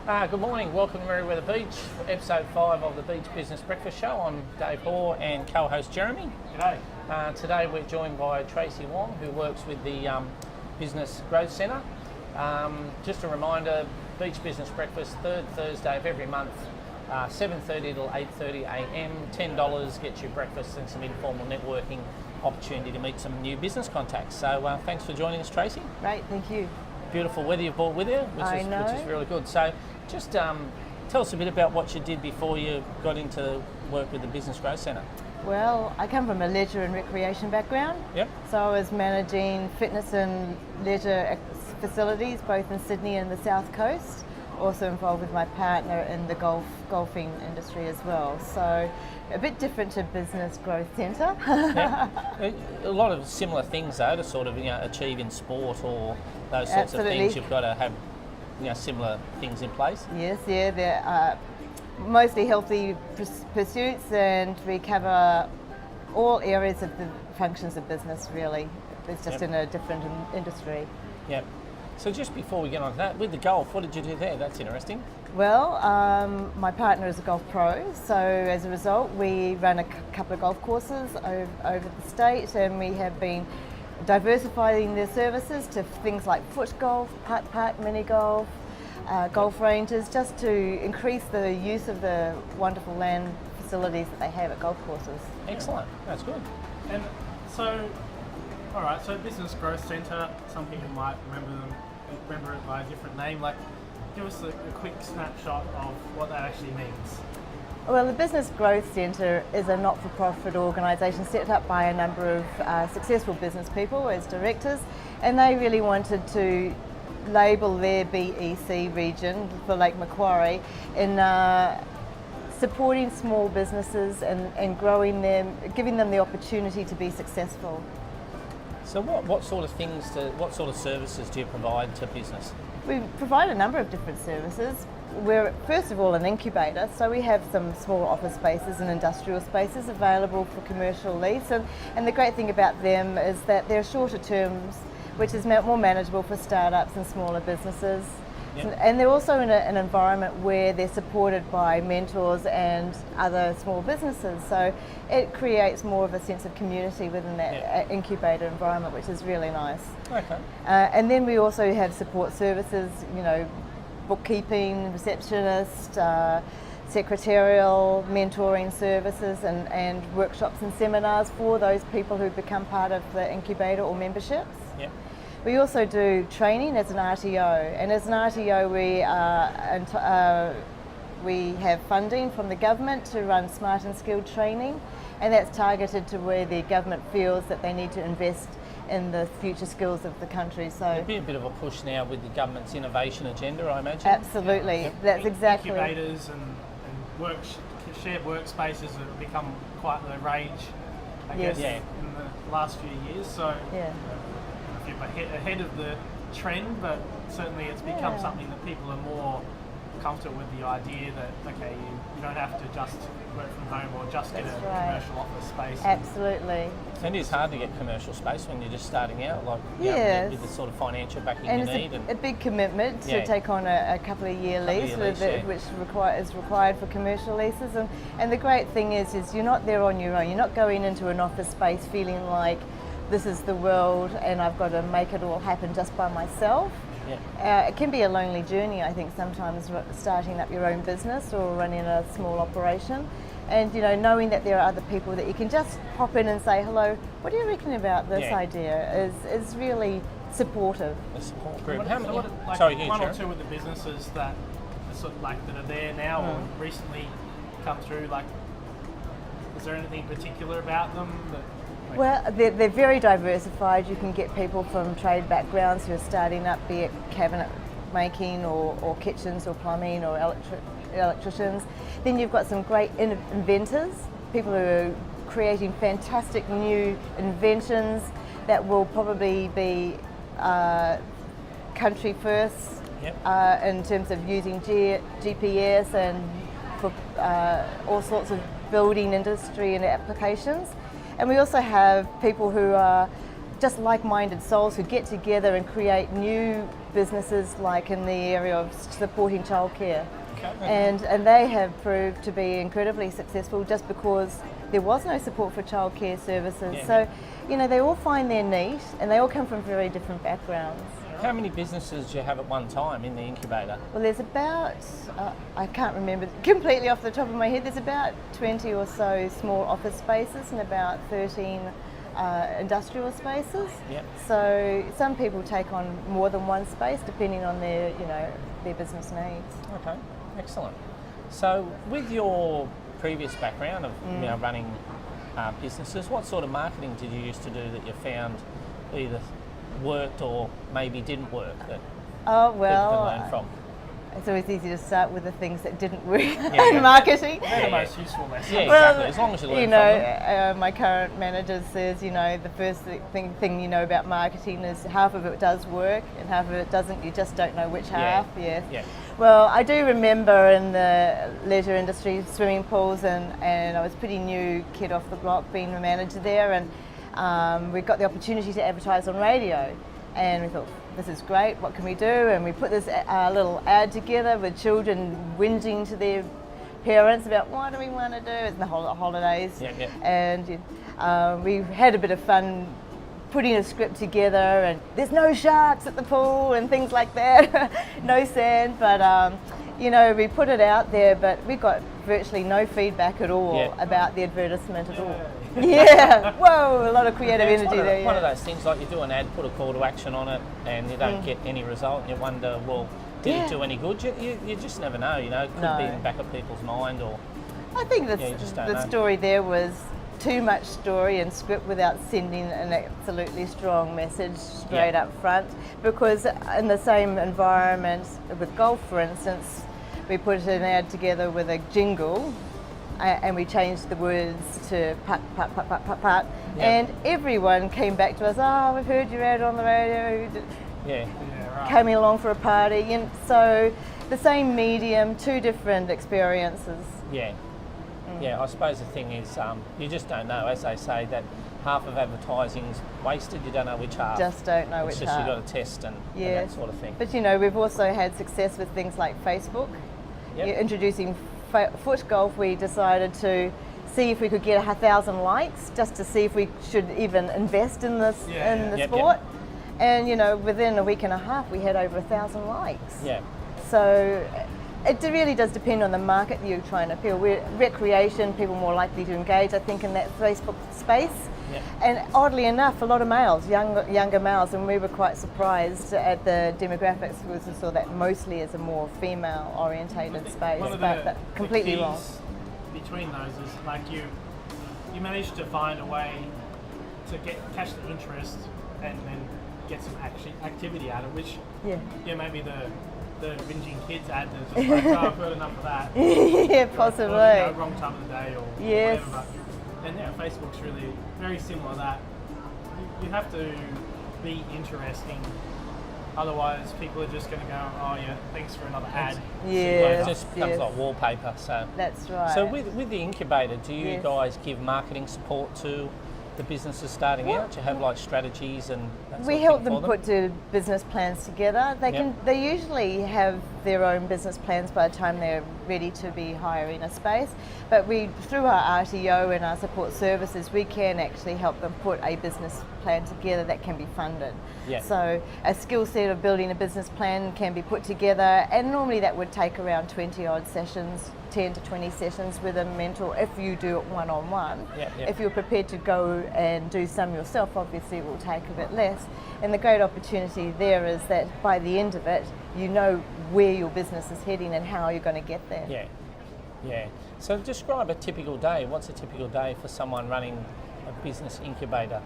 Good morning, welcome to Merriweather Beach, episode 5 of the Beach Business Breakfast Show. I'm Dave Hoare and co-host Jeremy. G'day. Today we're joined by Tracey Wong, who works with the Business Growth Centre. Just a reminder, Beach Business Breakfast, third Thursday of every month, 7:30 till 8:30am, $10 gets you breakfast and some informal networking opportunity to meet some new business contacts. So thanks for joining us, Tracey. Great, thank you. Beautiful weather you've brought with you, which is really good. So just tell us a bit about what you did before you got into work with the Business Growth Centre. Well, I come from a leisure and recreation background. Yep. So I was managing fitness and leisure facilities both in Sydney and the South Coast. Also involved with my partner in the golfing industry as well. So a bit different to Business Growth Centre. Yeah. A lot of similar things though to sort of achieve in sport or those sorts Absolutely. of things. You've got to have similar things in place. Yes, yeah, they're mostly healthy pursuits, and we cover all areas of the functions of business really. It's just in a different industry. Yeah. So just before we get on to that, with the golf, what did you do there? That's interesting. Well, my partner is a golf pro, so as a result we run a couple of golf courses over the state, and we have been diversifying their services to things like foot golf, putt, mini golf, golf ranges, just to increase the use of the wonderful land facilities that they have at golf courses. Excellent, that's good. And so, all right, so Business Growth Centre, some people might remember it by a different name. Like, give us a quick snapshot of what that actually means. Well, the Business Growth Centre is a not-for-profit organisation set up by a number of successful business people as directors, and they really wanted to label their BEC region for Lake Macquarie in supporting small businesses and growing them, giving them the opportunity to be successful. So what sort of services do you provide to business? We provide a number of different services. We're first of all an incubator, so we have some small office spaces and industrial spaces available for commercial lease, and the great thing about them is that they're shorter terms, which is more manageable for startups and smaller businesses. Yep. And they're also in an environment where they're supported by mentors and other small businesses, so it creates more of a sense of community within that incubator environment, which is really nice. Okay. And then we also have support services, bookkeeping, receptionist, secretarial, mentoring services, and workshops and seminars for those people who become part of the incubator or memberships. Yep. We also do training as an RTO, and as an RTO we have funding from the government to run smart and skilled training, and that's targeted to where the government feels that they need to invest in the future skills of the country. So there'd be a bit of a push now with the government's innovation agenda, I imagine. Absolutely, Yep. that's exactly. Incubators and shared workspaces have become quite the rage, I guess, in the last few years. So ahead of the trend, but certainly it's become something that people are more comfortable with, the idea that you don't have to just work from home or just get a commercial office space. Absolutely. And it is hard to get commercial space when you're just starting out, with the sort of financial backing and you it's need. And a big commitment to take on a couple of year lease, which is required for commercial leases. And the great thing is you're not there on your own. You're not going into an office space feeling like this is the world and I've got to make it all happen just by myself. Yeah. It can be a lonely journey, I think, sometimes starting up your own business or running a small operation. And knowing that there are other people that you can just pop in and say, hello, what do you reckon about this idea is really supportive. A support group. One or two of the businesses that are sort of that are there now or recently come through, is there anything particular about them that? Well, they're very diversified. You can get people from trade backgrounds who are starting up, be it cabinet making or kitchens or plumbing or electricians. Then you've got some great inventors, people who are creating fantastic new inventions that will probably be country first in terms of using GPS and for all sorts of building industry and applications. And we also have people who are just like-minded souls who get together and create new businesses, like in the area of supporting childcare. Okay. And they have proved to be incredibly successful just because there was no support for childcare services. Yeah. So, you know, they all find their niche and they all come from very different backgrounds. How many businesses do you have at one time in the incubator? Well, there's about, I can't remember completely off the top of my head, there's about 20 or so small office spaces and about 13 industrial spaces. Yep. So some people take on more than one space depending on their, you know, their business needs. Okay, excellent. So with your previous background of you know, running businesses, what sort of marketing did you used to do that you found either worked or maybe didn't work that Oh, people well, can learn from? it's always easy to start with the things that didn't work Yeah. in marketing. They're the most useful lessons. Yeah, Well, exactly. As long as you learn you from know, them. my current manager says, you know, the first thing you know about marketing is half of it does work and half of it doesn't. You just don't know which half. Yes. Yeah. Well, I do remember in the leisure industry, swimming pools, and I was a pretty new kid off the block being a manager there, and we got the opportunity to advertise on radio, and we thought, this is great, what can we do? And we put this little ad together with children whinging to their parents about what do we want to do. It's in the holidays. Yeah, yeah. And we had a bit of fun putting a script together, and there's no sharks at the pool and things like that, no sand, but you know, we put it out there, but we got virtually no feedback at all about the advertisement at all. Yeah, whoa, a lot of creative energy there. One of those things, like you do an ad, put a call to action on it, and you don't get any result, and you wonder, well, did it do any good? You just never know, you know, it could be in the back of people's mind, or... I think you just don't the know. story there was too much story and script without sending an absolutely strong message straight up front, because in the same environment with golf, for instance, we put an ad together with a jingle and we changed the words to putt, putt, putt, putt, putt, putt, and everyone came back to us, oh, we've heard your ad on the radio, coming along for a party, and so the same medium, two different experiences. Yeah, I suppose the thing is, you just don't know. As they say, that half of advertising's wasted. You don't know which half. Just don't know which it's just half. You've got to test and that sort of thing. But you know, we've also had success with things like Facebook. Introducing foot golf, we decided to see if we could get 1,000 likes, just to see if we should even invest in this in the sport. And you know, within a week and a half, we had over 1,000 likes. Yeah. So it really does depend on the market that you're trying to appeal. We're recreation, people more likely to engage, I think, in that Facebook space. Yeah. And oddly enough, a lot of males, younger males, and we were quite surprised at the demographics, because we saw that mostly as a more female-orientated space, but completely wrong. Between those is like you managed to find a way to catch the interest and then get some activity out of which maybe the whinging kids ad is just like, oh, I've heard enough of that. Yeah, possibly. Or, you know, wrong time of the day or whatever. But, and Facebook's really very similar to that. You have to be interesting, otherwise people are just going to go, oh yeah, thanks for another ad. Yeah, it just becomes like wallpaper. So that's right. So with the incubator, do you guys give marketing support to the businesses starting out? Do you have like strategies and that sort we of help thing them for them? put the business plans together. They usually have their own business plans by the time they're ready to be hiring a space, but we, through our RTO and our support services, we can actually help them put a business plan together that can be funded. So a skill set of building a business plan can be put together, and normally that would take around 20 odd sessions, 10 to 20 sessions with a mentor if you do it one-on-one. If you're prepared to go and do some yourself, obviously it will take a bit less. And the great opportunity there is that by the end of it, you know where your business is heading and how you're going to get there. Yeah. So describe a typical day. What's a typical day for someone running a business incubator?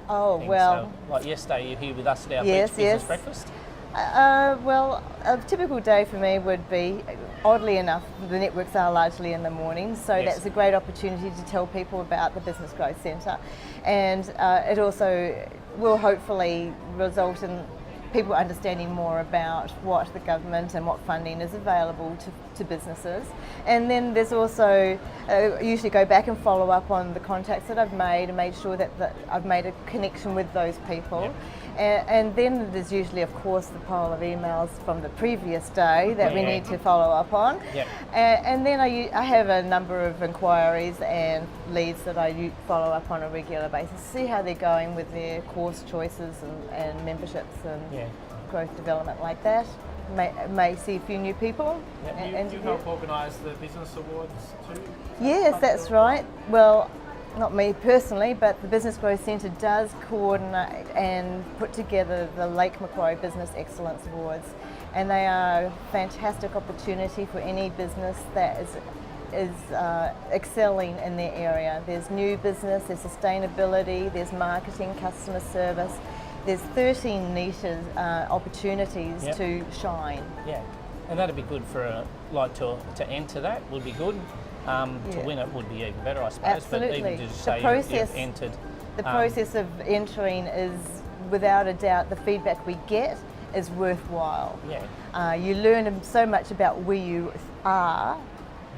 Well, so, like yesterday, you're here with us at our beach business breakfast. Well, a typical day for me would be, oddly enough, the networks are largely in the morning, so that's a great opportunity to tell people about the Business Growth Centre, and it also will hopefully result in people understanding more about what the government and what funding is available to businesses. And then there's also, I usually go back and follow up on the contacts that I've made and made sure that I've made a connection with those people. Yep. And then there's usually, of course, the pile of emails from the previous day that we need to follow up on. Yep. And then I have a number of inquiries and leads that I follow up on a regular basis, see how they're going with their course choices and memberships and growth development like that. May see a few new people. Yep. You help organise the business awards too? Yes, that's right. Well, not me personally, but the Business Growth Centre does coordinate and put together the Lake Macquarie Business Excellence Awards, and they are a fantastic opportunity for any business that is excelling in their area. There's new business, there's sustainability, there's marketing, customer service. There's 13 niches, opportunities to shine. Yeah, and that'd be good for to enter that would be good. To win it would be even better, I suppose. Absolutely. But even to say you've entered. The process of entering is, without a doubt, the feedback we get is worthwhile. Yeah. You learn so much about where you are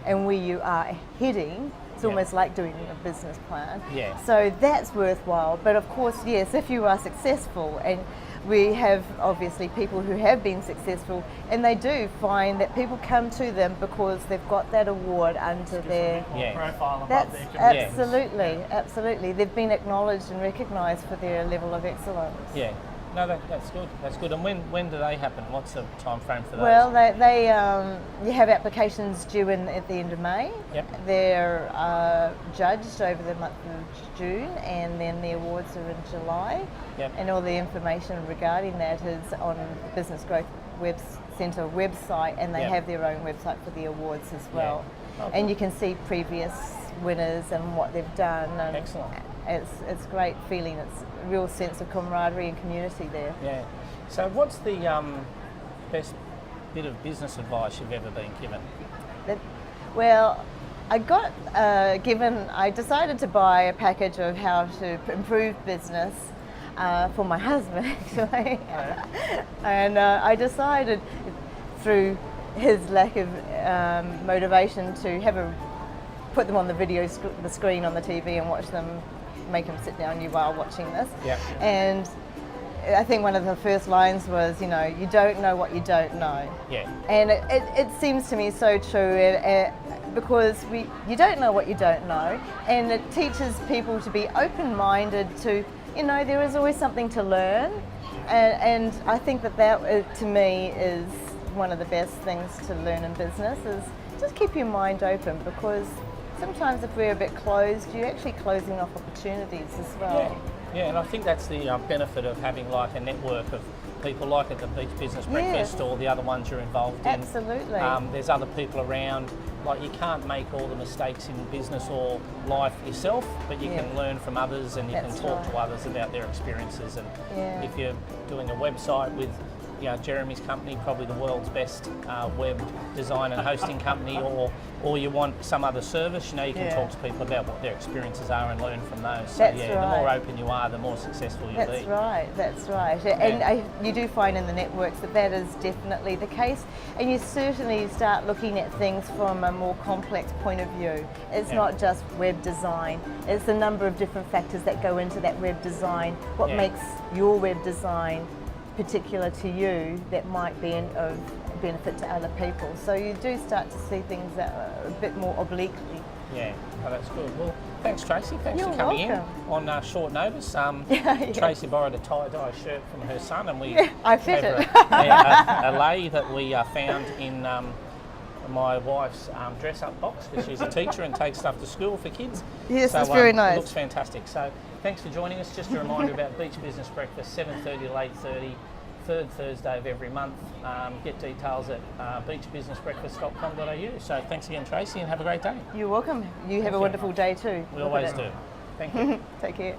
and where you are heading. It's almost like doing a business plan. Yeah. So that's worthwhile. But of course, yes, if you are successful, and we have obviously people who have been successful, and they do find that people come to them because they've got that award under their profile above that's their commitments. Absolutely. They've been acknowledged and recognised for their level of excellence. Yeah. No, that's good. That's good. And when do they happen? What's the time frame for those? Well, you have applications due at the end of May. Yep. They're judged over the month of June, and then the awards are in July. Yep. And all the information regarding that is on the Business Growth Centre website, and they have their own website for the awards as well. Yeah. And you can see previous winners and what they've done. And excellent. It's great feeling. It's a real sense of camaraderie and community there. Yeah. So what's the best bit of business advice you've ever been given? Well, I decided to buy a package of how to improve business for my husband, actually. And I decided, through his lack of motivation, to put them on the screen on the TV and watch them, make him sit down while watching this. Yeah. And I think one of the first lines was, you don't know what you don't know. Yeah. And it seems to me so true, because you don't know what you don't know, and it teaches people to be open-minded to, there is always something to learn, and I think that to me is one of the best things to learn in business, is just keep your mind open, because sometimes if we're a bit closed, you're actually closing off opportunities as well. Yeah, and I think that's the benefit of having like a network of people like at the Beach Business Breakfast or the other ones you're involved in. Absolutely. There's other people around. Like, you can't make all the mistakes in business or life yourself, but you can learn from others, and you can talk to others about their experiences. And if you're doing a website with Jeremy's company, probably the world's best web design and hosting company, or you want some other service, you can talk to people about what their experiences are and learn from those. So the more open you are, the more successful you'll be. That's right. And you do find in the networks that is definitely the case, and you certainly start looking at things from a more complex point of view. It's not just web design, it's a number of different factors that go into that web design. What makes your web design particular to you that might be of benefit to other people. So you do start to see things that are a bit more obliquely. Yeah, that's good. Well, thanks, Tracey. Thanks You're for coming welcome. in on short notice. Tracey borrowed a tie-dye shirt from her son, and we I fit it. a lei that we found in my wife's dress-up box, because she's a teacher and takes stuff to school for kids. Yes, so, it's very nice. It looks fantastic. So thanks for joining us. Just a reminder about Beach Business Breakfast, 7:30 to 8:30, third Thursday of every month. Get details at beachbusinessbreakfast.com.au. So thanks again, Tracey, and have a great day. You're welcome. You have a wonderful day too. We always do. Thank you. Take care.